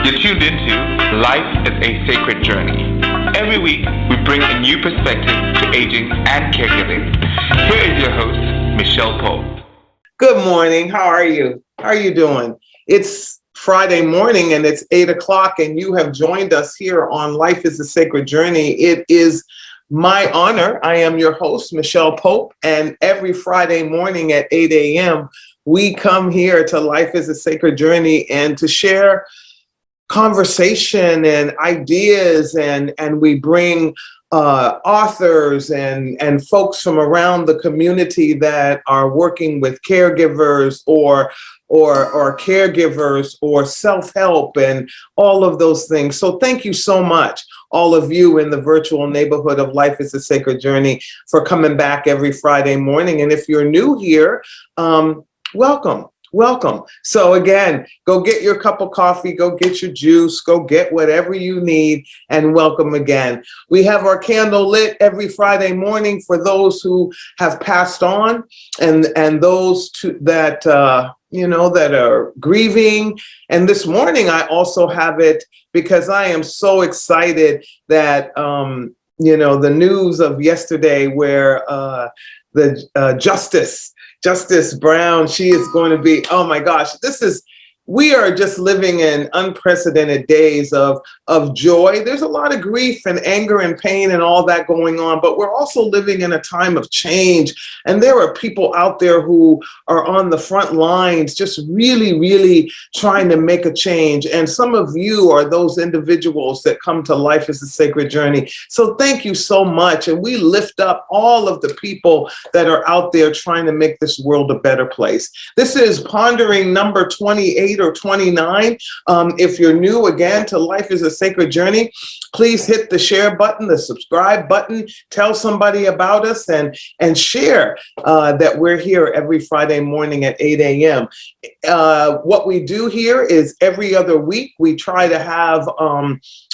You're tuned into Life is a Sacred Journey. Every week, we bring a new perspective to aging and caregiving. Here is your host, Micheal Pope. Good morning. How are you? How are you doing? It's Friday morning and it's 8 o'clock and you have joined us here on Life is a Sacred Journey. It is my honor. I am your host, Micheal Pope, and every Friday morning at 8 a.m., we come here to Life is a Sacred Journey and to share conversation and ideas, and we bring authors and folks from around the community that are working with caregivers or caregivers or self-help and all of those things. So thank you so much, all of you in the virtual neighborhood of Life is a Sacred Journey, for coming back every Friday morning. And if you're new here, welcome. Welcome. So again, go get your cup of coffee, go get your juice, go get whatever you need, and welcome again. We have our candle lit every Friday morning for those who have passed on and those that are grieving. And this morning I also have it because I am so excited that the news of yesterday where the Justice Brown, she is going to be, oh my gosh, we are just living in unprecedented days of joy. There's a lot of grief and anger and pain and all that going on, but we're also living in a time of change. And there are people out there who are on the front lines, just really, really trying to make a change. And some of you are those individuals that come to Life is a Sacred Journey. So thank you so much. And we lift up all of the people that are out there trying to make this world a better place. This is Pondering number 28 or 29. If you're new again to Life is a Sacred Journey, please hit the share button, the subscribe button, tell somebody about us, and share that we're here every Friday morning at 8 a.m. What we do here is every other week we try to have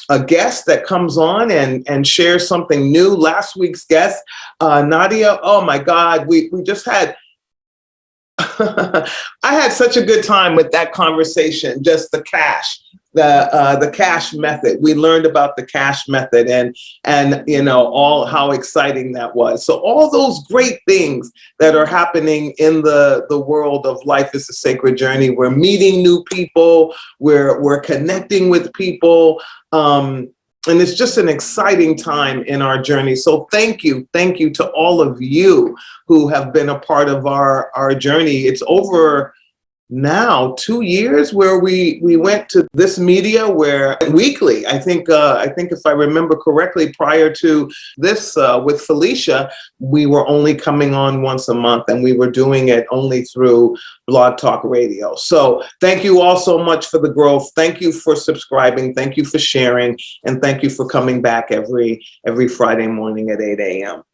a guest that comes on and shares something new. Last week's guest, Nadia, oh my God, we just had I had such a good time with that conversation, just the cash method. We learned about the cash method and all how exciting that was. So all those great things that are happening in the world of Life is a Sacred Journey. We're meeting new people, we're connecting with people. And it's just an exciting time in our journey. So thank you to all of you who have been a part of our journey. It's over now 2 years where we went to this media where weekly, I think if I remember correctly, prior to this with Felicia, we were only coming on once a month and we were doing it only through Blog Talk Radio. So thank you all so much for the growth. Thank you for subscribing. Thank you for sharing. And thank you for coming back every Friday morning at 8 a.m.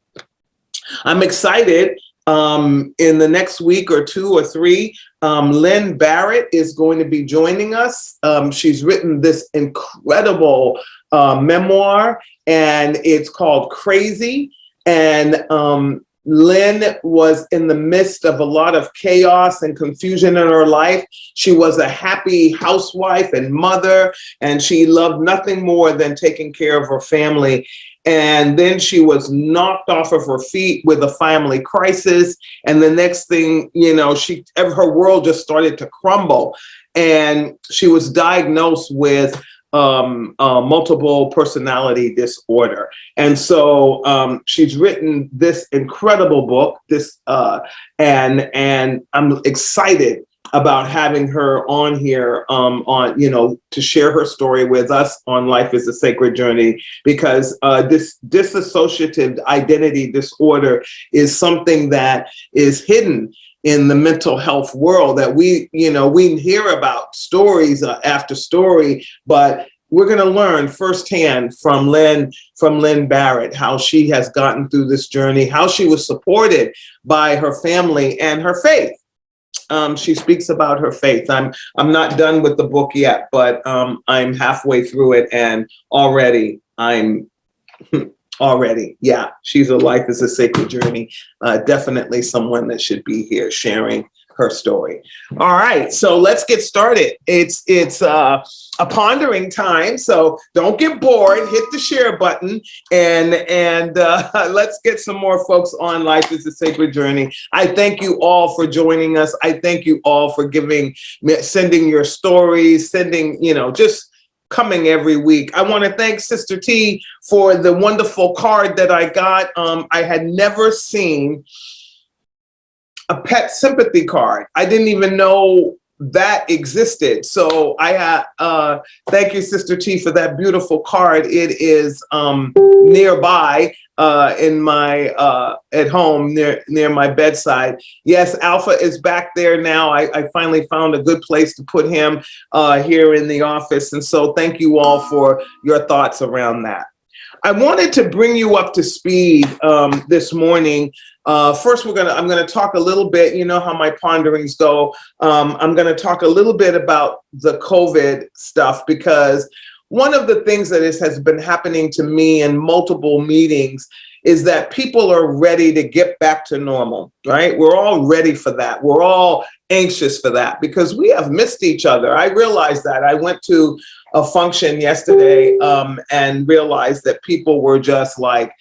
I'm excited. In the next week or 2 or 3, Lynn Barrett is going to be joining us. She's written this incredible memoir, and it's called Crazy. And Lynn was in the midst of a lot of chaos and confusion in her life. She was a happy housewife and mother, and she loved nothing more than taking care of her family. And then she was knocked off of her feet with a family crisis. And the next thing, her world just started to crumble. And she was diagnosed with multiple personality disorder. And so she's written this incredible book, and I'm excited about having her on here to share her story with us on Life is a Sacred Journey, because this dissociative identity disorder is something that is hidden in the mental health world that we hear about stories after story, but we're going to learn firsthand from Lynn Barrett how she has gotten through this journey, how she was supported by her family and her faith. She speaks about her faith. I'm not done with the book yet, but I'm halfway through it, and already, yeah, she's a Life is a Sacred Journey. Definitely someone that should be here sharing her story. All right, so let's get started. It's a pondering time, so don't get bored. Hit the share button, and let's get some more folks on Life is a Sacred Journey. I thank you all for joining us. I thank you all for sending your stories, just coming every week. I want to thank Sister T for the wonderful card that I got. I had never seen a pet sympathy card. I didn't even know that existed. So thank you, Sister T, for that beautiful card. It is nearby in my at home near my bedside. Yes, Alpha is back there now. I finally found a good place to put him here in the office. And so thank you all for your thoughts around that. I wanted to bring you up to speed this morning. First, I'm gonna talk a little bit. You know how my ponderings go. I'm gonna talk a little bit about the COVID stuff, because one of the things that has been happening to me in multiple meetings is that people are ready to get back to normal, right? We're all ready for that. We're all anxious for that because we have missed each other. I realized that. I went to a function yesterday and realized that people were just like,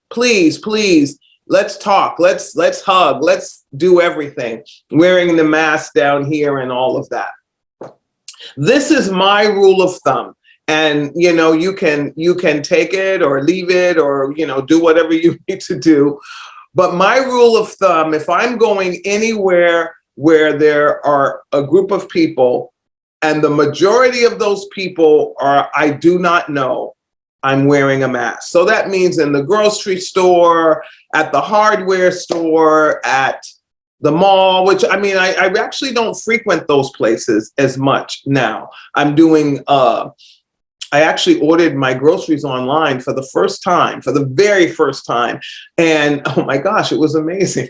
please, let's talk, let's hug, let's do everything, wearing the mask down here and all of that. This is my rule of thumb. And, you can take it or leave it or, do whatever you need to do. But my rule of thumb, if I'm going anywhere where there are a group of people and the majority of those people I do not know, I'm wearing a mask. So that means in the grocery store, at the hardware store, at the mall, which I actually don't frequent those places as much now. I actually ordered my groceries online for the very first time. And oh my gosh, it was amazing.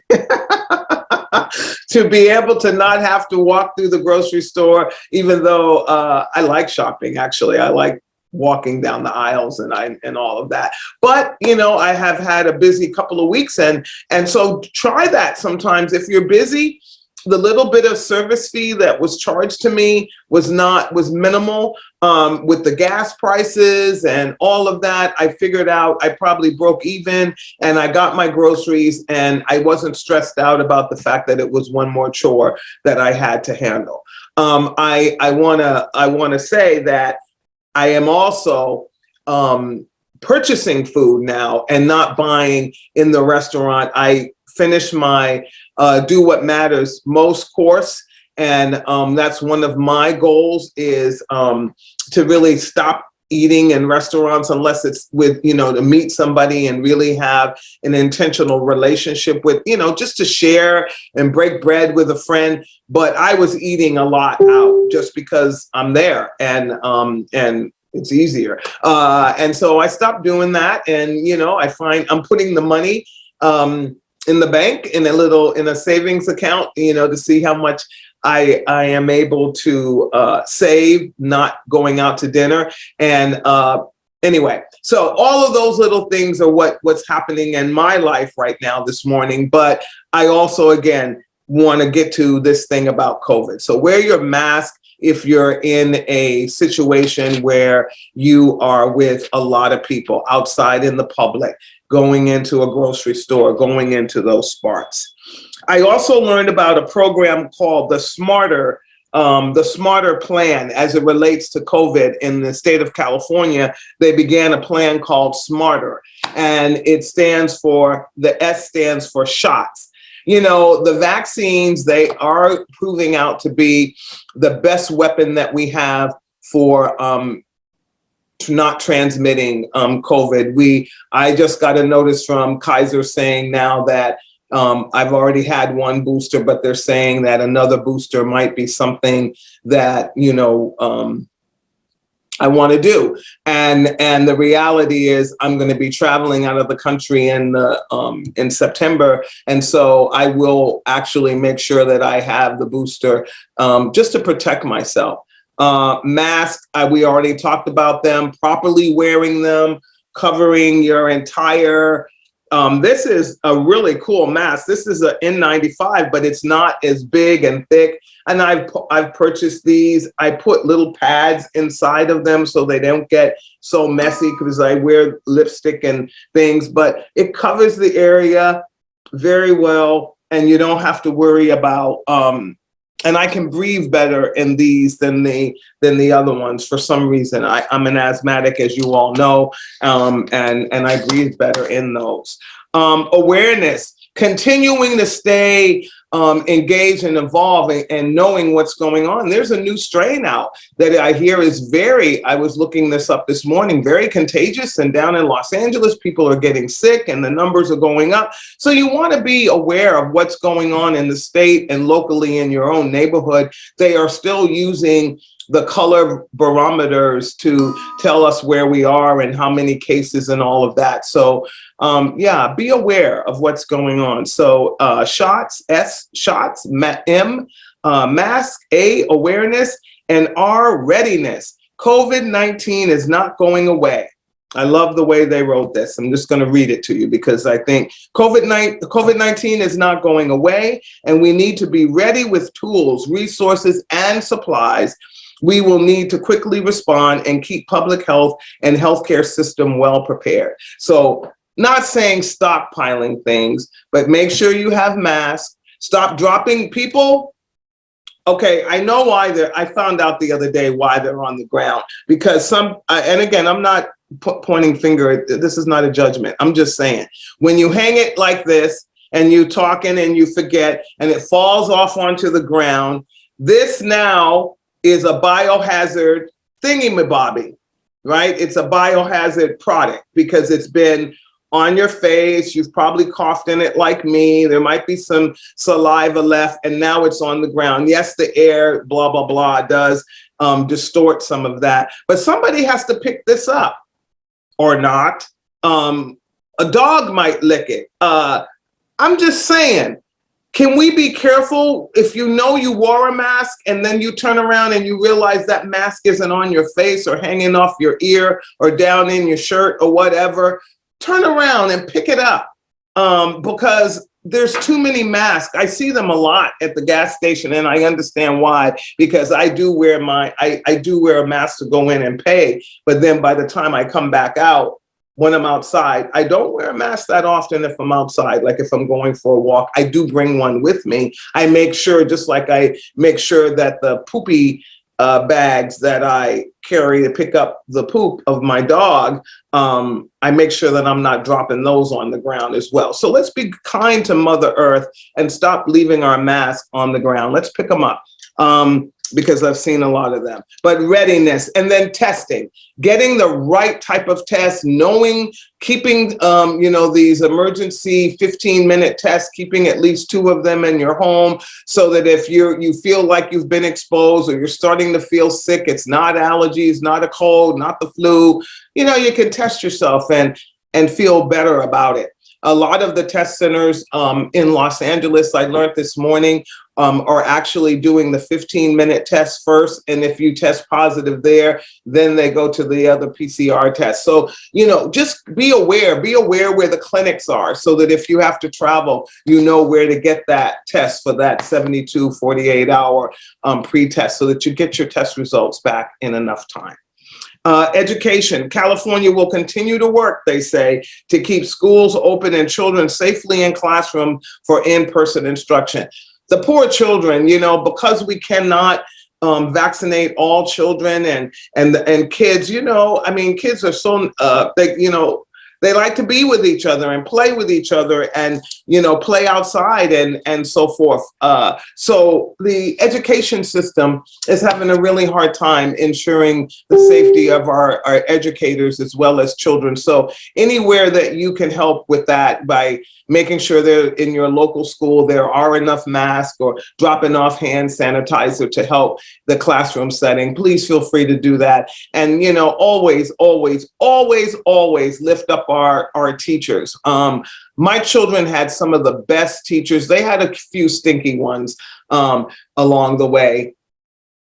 To be able to not have to walk through the grocery store, even though I like shopping, actually. I like walking down the aisles and all of that. But, I have had a busy couple of weeks. And so try that sometimes. If you're busy, the little bit of service fee that was charged to me was minimal. With the gas prices and all of that, I figured out I probably broke even and I got my groceries and I wasn't stressed out about the fact that it was one more chore that I had to handle. I wanna say that I am also purchasing food now and not buying in the restaurant. I finished my Do What Matters Most course. And that's one of my goals is to really stop eating in restaurants unless it's with, to meet somebody and really have an intentional relationship with, just to share and break bread with a friend. But I was eating a lot out just because I'm there and it's easier. And so I stopped doing that. And, I find I'm putting the money in the bank in a savings account, to see how much I am able to save, not going out to dinner. And anyway, so all of those little things are what's happening in my life right now this morning. But I also, again, want to get to this thing about COVID. So wear your mask if you're in a situation where you are with a lot of people outside in the public, going into a grocery store, going into those spots. I also learned about a program called the Smarter Plan as it relates to COVID in the state of California. They began a plan called Smarter, and the S stands for shots. The vaccines, they are proving out to be the best weapon that we have for not transmitting COVID. I just got a notice from Kaiser saying now that I've already had one booster, but they're saying that another booster might be something that, I want to do. And the reality is I'm going to be traveling out of the country in September. And so I will actually make sure that I have the booster just to protect myself. Masks, we already talked about them, properly wearing them, covering your entire This is a really cool mask. This is an N95, but it's not as big and thick. And I've purchased these. I put little pads inside of them so they don't get so messy because I wear lipstick and things, but it covers the area very well, and you don't have to worry about, and I can breathe better in these than the other ones. For some reason, I'm an asthmatic, as you all know, and I breathe better in those. Awareness, continuing to stay engaged and evolving and knowing what's going on. There's a new strain out that I hear is I was looking this up this morning, very contagious. And down in Los Angeles, people are getting sick and the numbers are going up. So you want to be aware of what's going on in the state and locally in your own neighborhood. They are still using the color barometers to tell us where we are and how many cases and all of that. So yeah, be aware of what's going on. So shots, S, shots, M, mask, A, awareness, and R, readiness. COVID-19 is not going away. I love the way they wrote this. I'm just going to read it to you because I think COVID-19 is not going away, and we need to be ready with tools, resources, and supplies. We will need to quickly respond and keep public health and healthcare system well prepared. So not saying stockpiling things, but make sure you have masks. Stop dropping people. Okay, I know why I found out the other day why they're on the ground. Because and again, I'm not pointing finger. This is not a judgment. I'm just saying, when you hang it like this and you talking and you forget and it falls off onto the ground, this now is a biohazard thingy-mabobby, right? It's a biohazard product because it's been on your face. You've probably coughed in it like me. There might be some saliva left, and now it's on the ground. Yes, the air, blah, blah, blah, does distort some of that. But somebody has to pick this up or not. A dog might lick it. I'm just saying, can we be careful if you know you wore a mask and then you turn around and you realize that mask isn't on your face or hanging off your ear or down in your shirt or whatever? Turn around and pick it up because there's too many masks. I see them a lot at the gas station, and I understand why, because I do wear I do wear a mask to go in and pay. But then by the time I come back out, when I'm outside, I don't wear a mask that often if I'm outside. Like if I'm going for a walk, I do bring one with me. I make sure, just like I make sure that the poopy bags that I carry to pick up the poop of my dog, I make sure that I'm not dropping those on the ground as well. So let's be kind to Mother Earth and stop leaving our masks on the ground. Let's pick them up. Because I've seen a lot of them. But readiness, and then testing, getting the right type of test, knowing, keeping, these emergency 15-minute tests, keeping at least 2 of them in your home so that if you feel like you've been exposed or you're starting to feel sick, it's not allergies, not a cold, not the flu, you can test yourself and feel better about it. A lot of the test centers in Los Angeles, I learned this morning, are actually doing the 15-minute test first. And if you test positive there, then they go to the other PCR test. So, just be aware where the clinics are so that if you have to travel, you know where to get that test for that 72, 48-hour pre-test so that you get your test results back in enough time. Education. California will continue to work, they say, to keep schools open and children safely in classroom for in-person instruction. The poor children, because we cannot vaccinate all children and kids, kids are so, they like to be with each other and play with each other and, play outside and so forth. So the education system is having a really hard time ensuring the safety of our educators as well as children. So anywhere that you can help with that by making sure that in your local school there are enough masks or dropping off hand sanitizer to help the classroom setting, please feel free to do that. And, always, always, always, always lift up our teachers. My children had some of the best teachers. They had a few stinky ones along the way.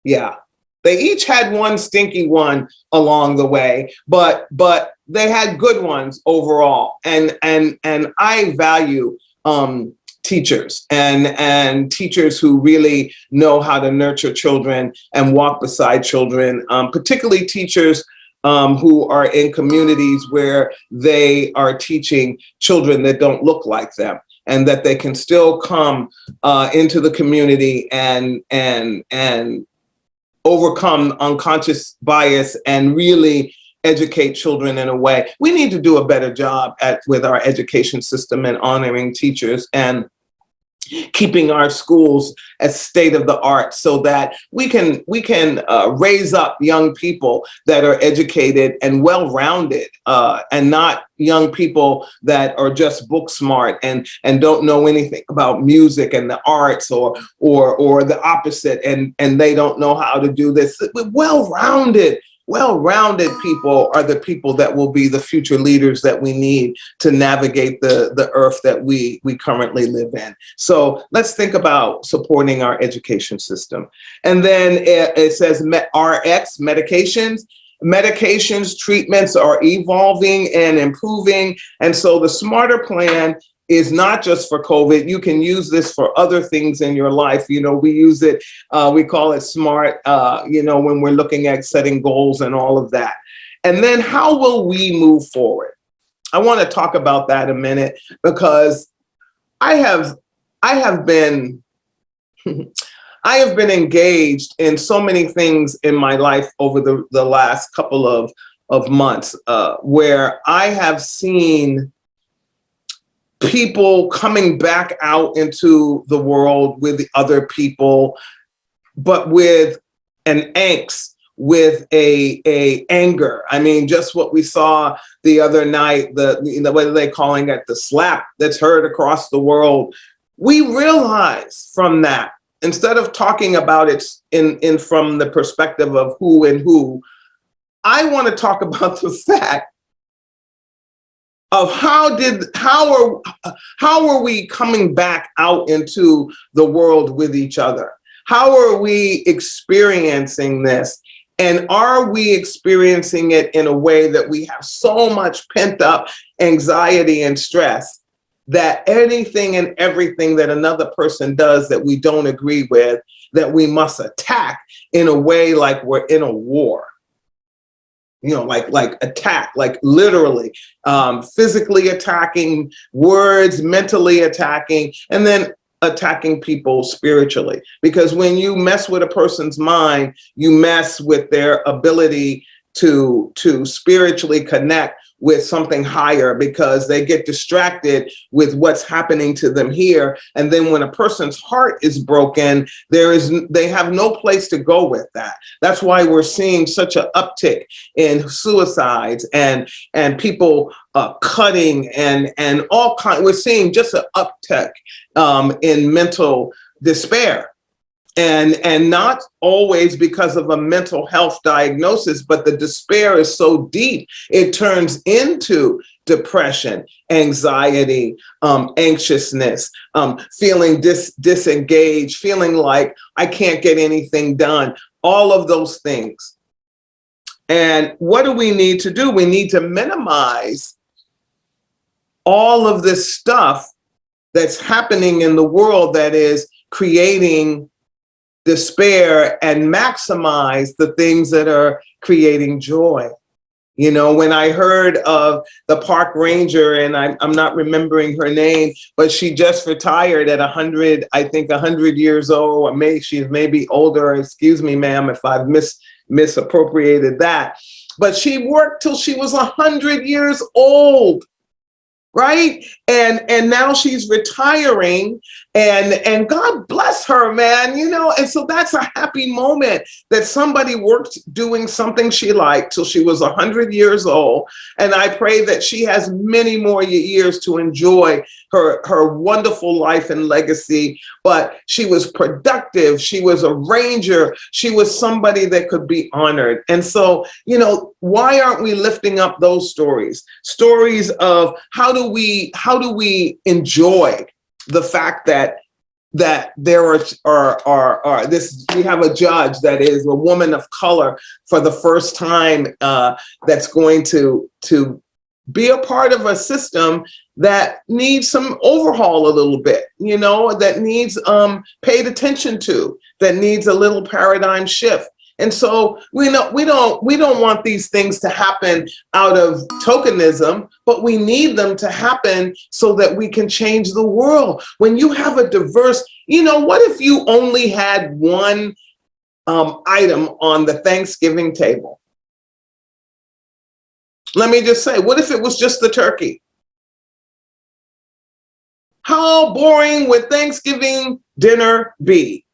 Yeah, they each had one stinky one along the way, but they had good ones overall. And I value teachers and teachers who really know how to nurture children and walk beside children, particularly teachers who are in communities where they are teaching children that don't look like them, and that they can still come into the community and overcome unconscious bias and really educate children in a way. We need to do a better job with our education system and honoring teachers and keeping our schools as state of the art, so that we can raise up young people that are educated and well-rounded, and not young people that are just book smart and don't know anything about music and the arts, or the opposite, and they don't know how to do this. Well-rounded people are the people that will be the future leaders that we need to navigate the earth that we currently live in. So let's think about supporting our education system. And then it says RX, medications, treatments are evolving and improving. And so the smarter plan is not just for COVID. You can use this for other things in your life. We use it, we call it SMART, when we're looking at setting goals and all of that. And then how will we move forward? I want to talk about that a minute, because I have been engaged in so many things in my life over the last couple of months, where I have seen people coming back out into the world with the other people, but with an angst, with a anger. I mean, just what we saw the other night, what are they calling it, the slap that's heard across the world. We realize from that, instead of talking about it in from the perspective of who and who, I want to talk about the fact of how are we coming back out into the world with each other? How are we experiencing this? And are we experiencing it in a way that we have so much pent up anxiety and stress that anything and everything that another person does that we don't agree with, that we must attack in a way like we're in a war? Like attack, like literally, physically attacking, words, mentally attacking, and then attacking people spiritually. Because when you mess with a person's mind, you mess with their ability to spiritually connect with something higher, because they get distracted with what's happening to them here. And then when a person's heart is broken, they have no place to go with that. That's why we're seeing such an uptick in suicides and people cutting and all kinds. We're seeing just an uptick in mental despair. And not always because of a mental health diagnosis, but the despair is so deep, it turns into depression, anxiety, anxiousness, feeling disengaged, feeling like I can't get anything done, all of those things. And what do we need to do? We need to minimize all of this stuff that's happening in the world that is creating despair, and maximize the things that are creating joy. When I heard of the park ranger, and I'm not remembering her name, but she just retired at 100, I think 100 years old, or she's maybe older. Excuse me, ma'am, if I've misappropriated that. But she worked till she was 100 years old. Right? And now she's retiring, and God bless her, man, and so that's a happy moment that somebody worked doing something she liked till she was 100 years old. And I pray that she has many more years to enjoy her wonderful life and legacy. But she was productive. She was a ranger. She was somebody that could be honored. And so, why aren't we lifting up those stories of how do we enjoy the fact that that there are this, we have a judge that is a woman of color for the first time, that's going to be a part of a system that needs some overhaul a little bit, that needs paid attention to, that needs a little paradigm shift. And so we don't want these things to happen out of tokenism, but we need them to happen so that we can change the world. When you have a diverse, what if you only had one item on the Thanksgiving table? Let me just say, what if it was just the turkey? How boring would Thanksgiving dinner be?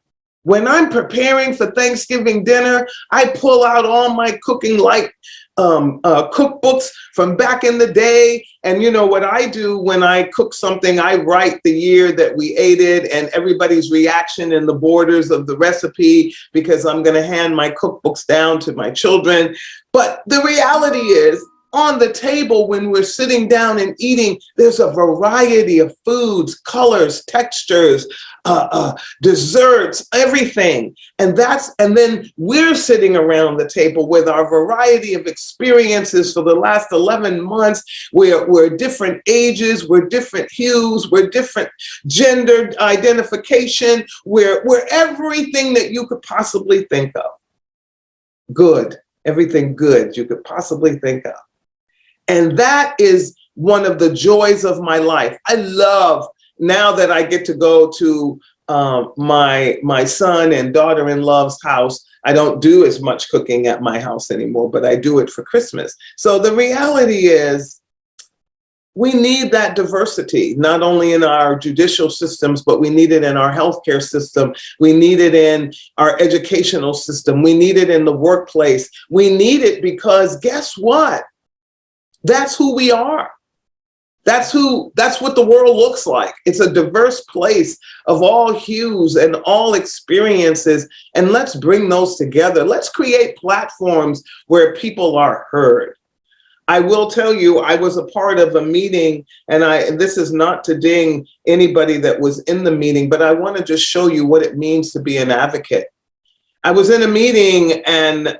When I'm preparing for Thanksgiving dinner, I pull out all my cooking cookbooks from back in the day. And what I do when I cook something, I write the year that we ate it and everybody's reaction in the borders of the recipe, because I'm going to hand my cookbooks down to my children. But the reality is, on the table, when we're sitting down and eating, there's a variety of foods, colors, textures, desserts, everything. And then we're sitting around the table with our variety of experiences for the last 11 months. We're different ages, we're different hues, we're different gender identification, we're everything that you could possibly think of. Good, everything good you could possibly think of. And that is one of the joys of my life. I love, now that I get to go to my son and daughter-in-law's house. I don't do as much cooking at my house anymore, but I do it for Christmas. So the reality is, we need that diversity, not only in our judicial systems, but we need it in our healthcare system. We need it in our educational system. We need it in the workplace. We need it because guess what? That's who we are. That's what the world looks like. It's a diverse place of all hues and all experiences. And let's bring those together. Let's create platforms where people are heard. I will tell you, I was a part of a meeting, and this is not to ding anybody that was in the meeting, but I want to just show you what it means to be an advocate. I was in a meeting, and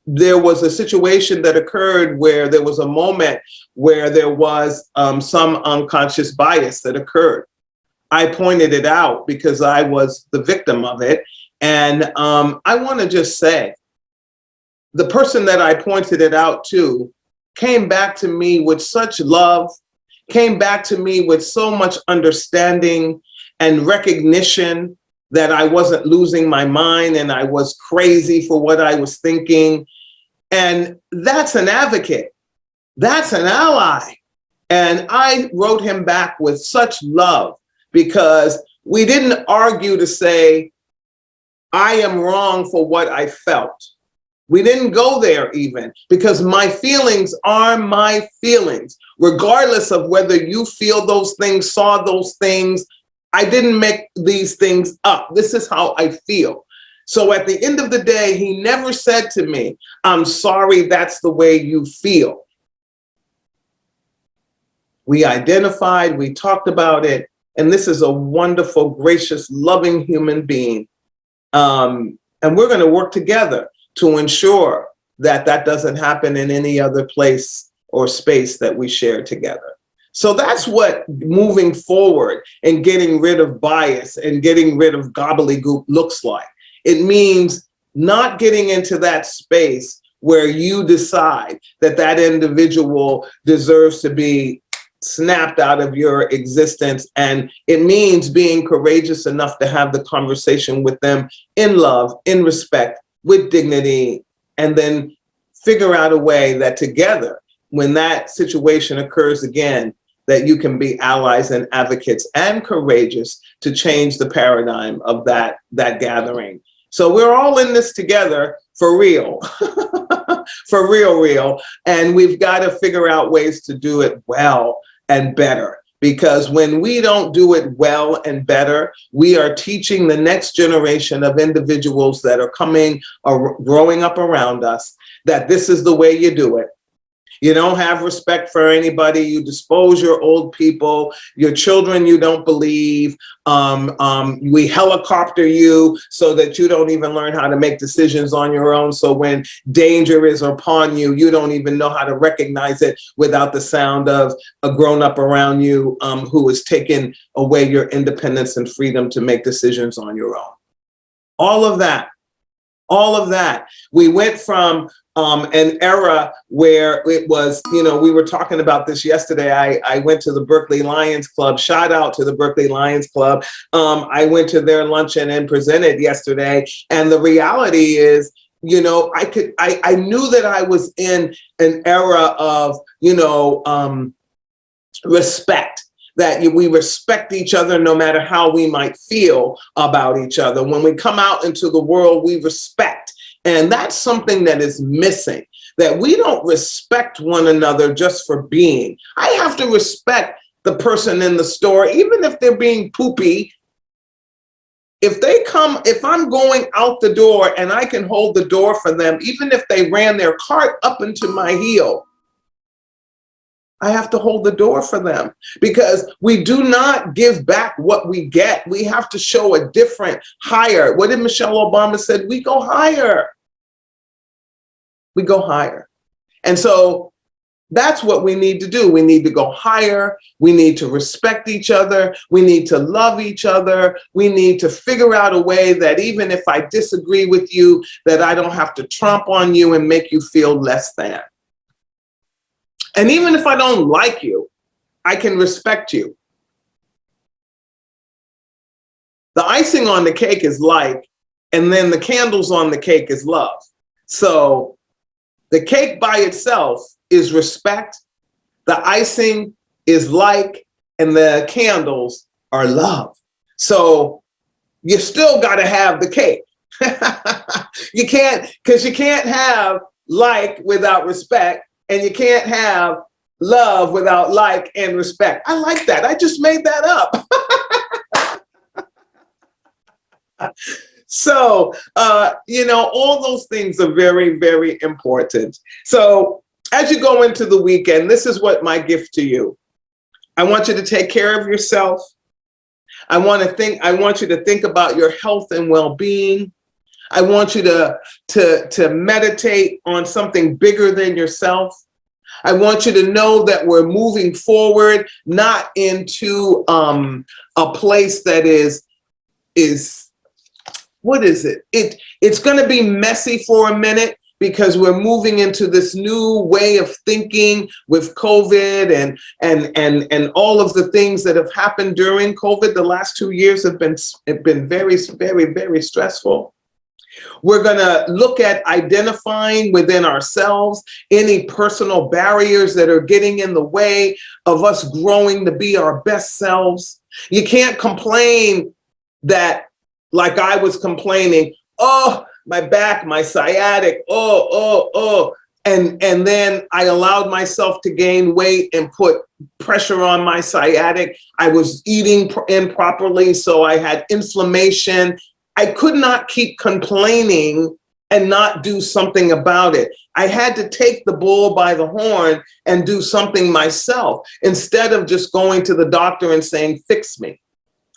there was a situation that occurred where there was a moment where there was some unconscious bias that occurred. I pointed it out because I was the victim of it. And I want to just say, the person that I pointed it out to came back to me with such love, came back to me with so much understanding and recognition that I wasn't losing my mind and I was crazy for what I was thinking. And that's an advocate. That's an ally. And I wrote him back with such love because we didn't argue to say, I am wrong for what I felt. We didn't go there even, because my feelings are my feelings, regardless of whether you feel those things, saw those things. I didn't make these things up. This is how I feel. So at the end of the day, he never said to me, I'm sorry, that's the way you feel. We identified, we talked about it, and this is a wonderful, gracious, loving human being. And we're going to work together to ensure that that doesn't happen in any other place or space that we share together. So that's what moving forward and getting rid of bias and getting rid of gobbledygook looks like. It means not getting into that space where you decide that that individual deserves to be snapped out of your existence. And it means being courageous enough to have the conversation with them in love, in respect, with dignity, and then figure out a way that together, when that situation occurs again, that you can be allies and advocates and courageous to change the paradigm of that gathering. So we're all in this together for real, for real. And we've got to figure out ways to do it well and better. Because when we don't do it well and better, we are teaching the next generation of individuals that are coming or growing up around us that this is the way you do it. You don't have respect for anybody. You dispose your old people, your children you don't believe. We helicopter you so that you don't even learn how to make decisions on your own. So when danger is upon you, you don't even know how to recognize it without the sound of a grown-up around you who is taking away your independence and freedom to make decisions on your own. All of that. We went from an era where it was, we were talking about this yesterday. I went to the Berkeley Lions Club. Shout out to the Berkeley Lions Club. I went to their luncheon and presented yesterday. And the reality is, I knew that I was in an era of, respect. That we respect each other no matter how we might feel about each other. When we come out into the world, we respect. And that's something that is missing, that we don't respect one another just for being. I have to respect the person in the store, even if they're being poopy. If I'm going out the door and I can hold the door for them, even if they ran their cart up into my heel, I have to hold the door for them, because we do not give back what we get. We have to show a different, higher. What did Michelle Obama said? We go higher. We go higher. And so that's what we need to do. We need to go higher. We need to respect each other. We need to love each other. We need to figure out a way that even if I disagree with you, that I don't have to tromp on you and make you feel less than. And even if I don't like you, I can respect you. The icing on the cake is like, and then the candles on the cake is love. So the cake by itself is respect, the icing is like, and the candles are love. So you still got to have the cake. You can't have like without respect. And you can't have love without like and respect. I like that. I just made that up. So, all those things are very, very important. So as you go into the weekend, this is what my gift to you. I want you to take care of yourself. I want you to think about your health and well-being. I want you to meditate on something bigger than yourself. I want you to know that we're moving forward, not into a place that is what is it? It's going to be messy for a minute, because we're moving into this new way of thinking with COVID and all of the things that have happened during COVID. The last 2 years have been very, very, very stressful. We're going to look at identifying within ourselves any personal barriers that are getting in the way of us growing to be our best selves. You can't complain that, like I was complaining, oh, my back, my sciatic, and then I allowed myself to gain weight and put pressure on my sciatic. I was eating improperly, so I had inflammation. I could not keep complaining and not do something about it. I had to take the bull by the horn and do something myself, instead of just going to the doctor and saying, fix me.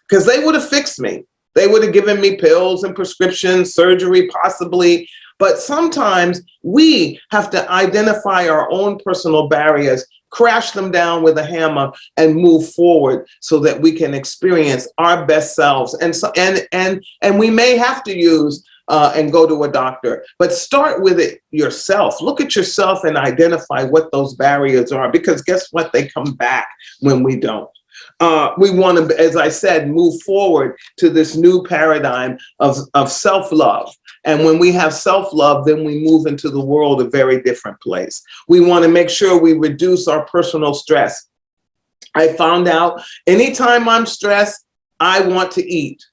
Because they would have fixed me. They would have given me pills and prescriptions, surgery possibly. But sometimes we have to identify our own personal barriers, crash them down with a hammer, and move forward so that we can experience our best selves. And we may have to use and go to a doctor, but start with it yourself. Look at yourself and identify what those barriers are, because guess what? They come back when we don't. We want to, as I said, move forward to this new paradigm of self-love. And when we have self-love, then we move into the world a very different place. We want to make sure we reduce our personal stress. I found out anytime I'm stressed, I want to eat.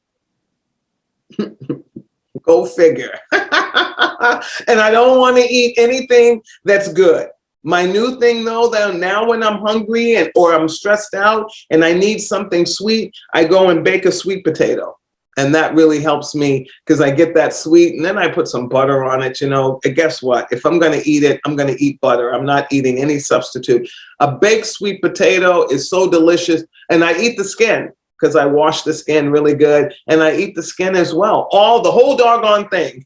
Go figure. And I don't want to eat anything that's good. My new thing, though, that now when I'm hungry or I'm stressed out and I need something sweet, I go and bake a sweet potato. And that really helps me because I get that sweet and then I put some butter on it, you know. And guess what? If I'm going to eat it, I'm going to eat butter. I'm not eating any substitute. A baked sweet potato is so delicious. And I eat the skin because I wash the skin really good. And I eat the skin as well. The whole doggone thing.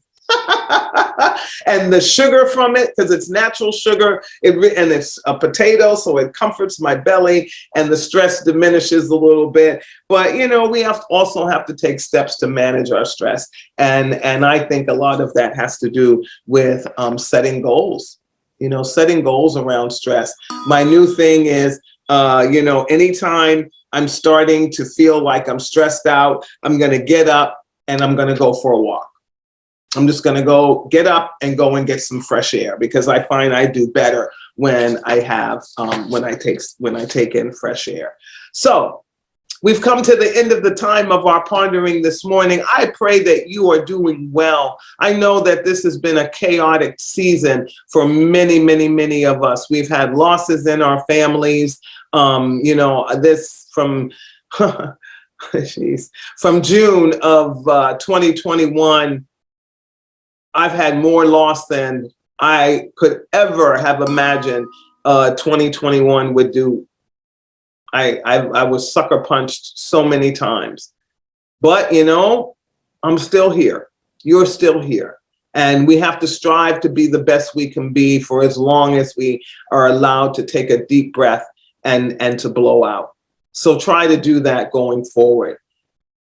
And the sugar from it, because it's natural sugar, and it's a potato, so it comforts my belly and the stress diminishes a little bit. But, you know, we also have to take steps to manage our stress. And I think a lot of that has to do with setting goals, you know, setting goals around stress. My new thing is, you know, anytime I'm starting to feel like I'm stressed out, I'm going to get up and I'm going to go for a walk. I'm just going to go get up and go and get some fresh air because I find I do better when I have when I take in fresh air. So we've come to the end of the time of our pondering this morning. I pray that you are doing well. I know that this has been a chaotic season for many, many, many of us. We've had losses in our families. You know, this from from June of 2021. I've had more loss than I could ever have imagined 2021 would do. I was sucker punched so many times. But, you know, I'm still here. You're still here. And we have to strive to be the best we can be for as long as we are allowed to take a deep breath and to blow out. So try to do that going forward.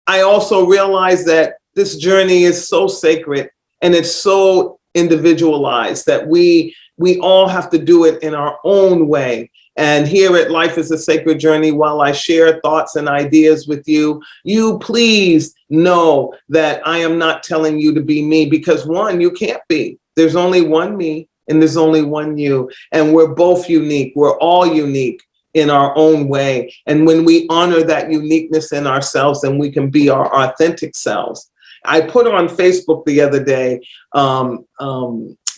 I also realize that this journey is so sacred. And it's so individualized that we all have to do it in our own way. And here at Life is a Sacred Journey, while I share thoughts and ideas with you, you please know that I am not telling you to be me because one, you can't be. There's only one me and there's only one you. And we're both unique. We're all unique in our own way. And when we honor that uniqueness in ourselves, then we can be our authentic selves. I put on Facebook the other day,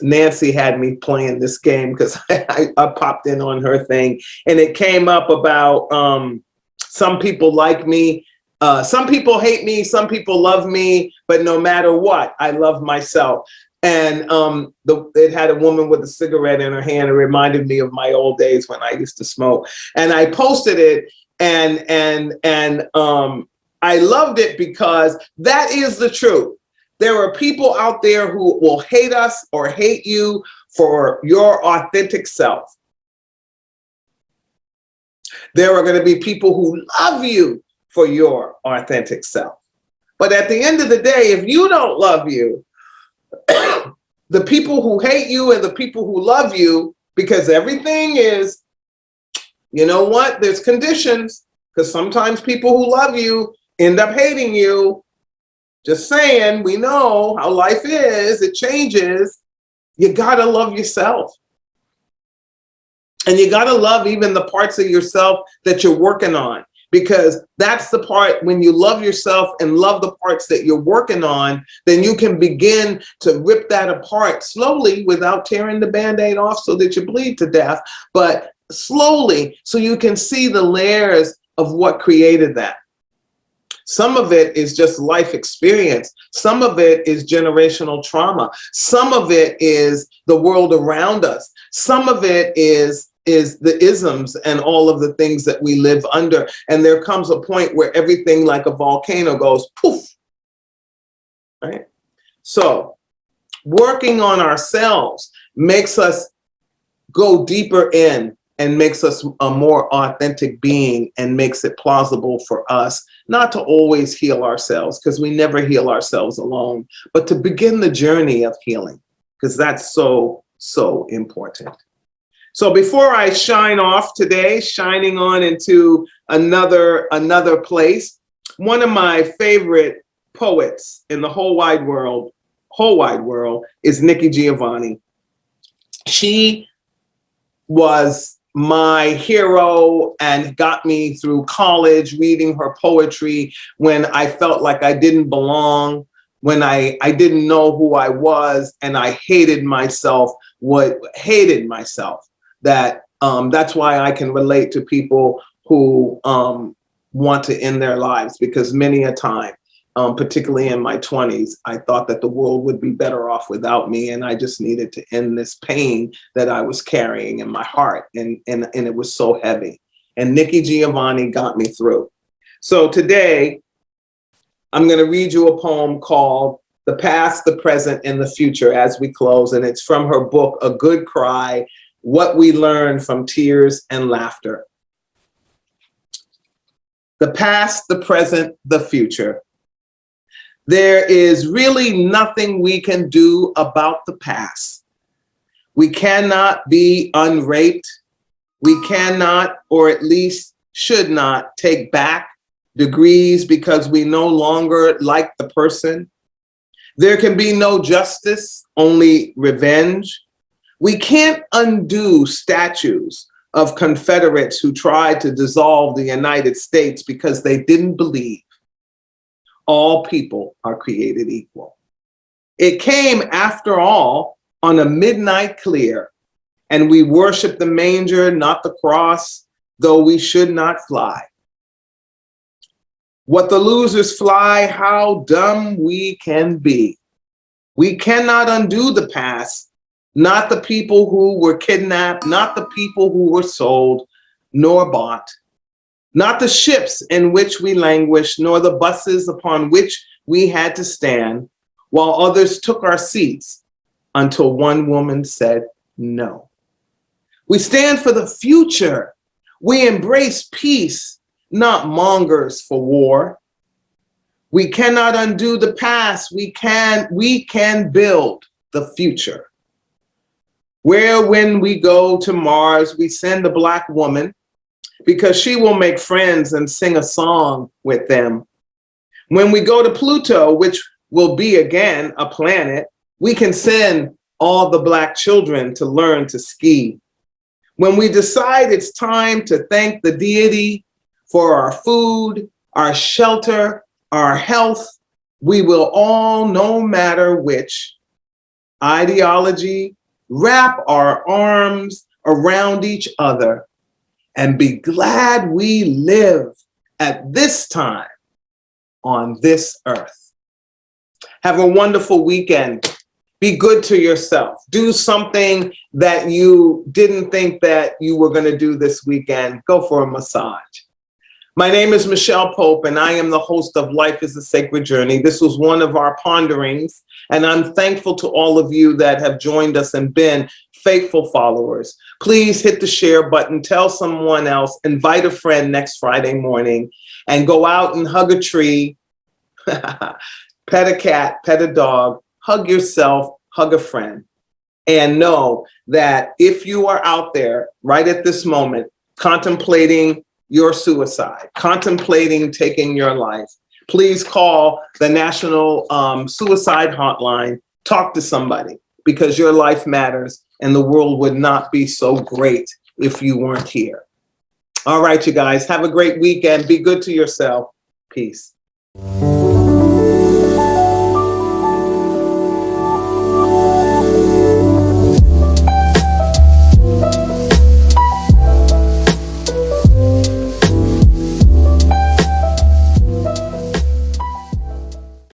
Nancy had me playing this game because I popped in on her thing, and it came up about some people like me, some people hate me, some people love me, but no matter what, I love myself. And it had a woman with a cigarette in her hand. It reminded me of my old days when I used to smoke. And I posted it, and I loved it because that is the truth. There are people out there who will hate us or hate you for your authentic self. There are going to be people who love you for your authentic self. But at the end of the day, if you don't love you, the people who hate you and the people who love you, because everything is, you know what, there's conditions, because sometimes people who love you end up hating you. Just saying, we know how life is, it changes. You gotta love yourself. And you gotta love even the parts of yourself that you're working on, because that's the part, when you love yourself and love the parts that you're working on, then you can begin to rip that apart slowly without tearing the Band-Aid off so that you bleed to death, but slowly so you can see the layers of what created that. Some of it is just life experience. Some of it is generational trauma. Some of it is the world around us. Some of it is the isms and all of the things that we live under. And there comes a point where everything like a volcano goes poof, right? So working on ourselves makes us go deeper in and makes us a more authentic being and makes it plausible for us not to always heal ourselves, because we never heal ourselves alone, but to begin the journey of healing, because that's so, so important. So before I shine off today, shining on into another place, one of my favorite poets in the whole wide world is Nikki Giovanni. She was my hero and got me through college, reading her poetry when I felt like I didn't belong, when I didn't know who I was, and I hated myself. That's why I can relate to people who want to end their lives, because many a time particularly in my 20s. I thought that the world would be better off without me, and I just needed to end this pain that I was carrying in my heart, and it was so heavy. And Nikki Giovanni got me through. So today, I'm going to read you a poem called The Past, the Present, and the Future as we close, and it's from her book, A Good Cry, What We Learn from Tears and Laughter. The past, the present, the future. There is really nothing we can do about the past. We cannot be unraped. We cannot, or at least should not, take back degrees because we no longer like the person. There can be no justice, only revenge. We can't undo statues of Confederates who tried to dissolve the United States because they didn't believe all people are created equal. It came, after all, on a midnight clear, and we worship the manger, not the cross, though we should not fly. What the losers fly, how dumb we can be. We cannot undo the past, not the people who were kidnapped, not the people who were sold, nor bought. Not the ships in which we languished, nor the buses upon which we had to stand, while others took our seats until one woman said no. We stand for the future. We embrace peace, not mongers for war. We cannot undo the past. We can build the future. Where when we go to Mars, we send a Black woman, because she will make friends and sing a song with them. When we go to Pluto, which will be again a planet, we can send all the Black children to learn to ski. When we decide it's time to thank the deity for our food, our shelter, our health, we will all, no matter which ideology, wrap our arms around each other and be glad we live at this time on this earth. Have a wonderful weekend. Be good to yourself. Do something that you didn't think that you were going to do this weekend. Go for a massage. My name is Micheal Pope, and I am the host of Life is a Sacred Journey. This was one of our ponderings, and I'm thankful to all of you that have joined us and been faithful followers. Please hit the share button, tell someone else, invite a friend next Friday morning, and go out and hug a tree, pet a cat, pet a dog, hug yourself, hug a friend. And know that if you are out there right at this moment contemplating your suicide, contemplating taking your life, please call the National Suicide Hotline, talk to somebody, because your life matters and the world would not be so great if you weren't here. All right, you guys, have a great weekend. Be good to yourself. Peace.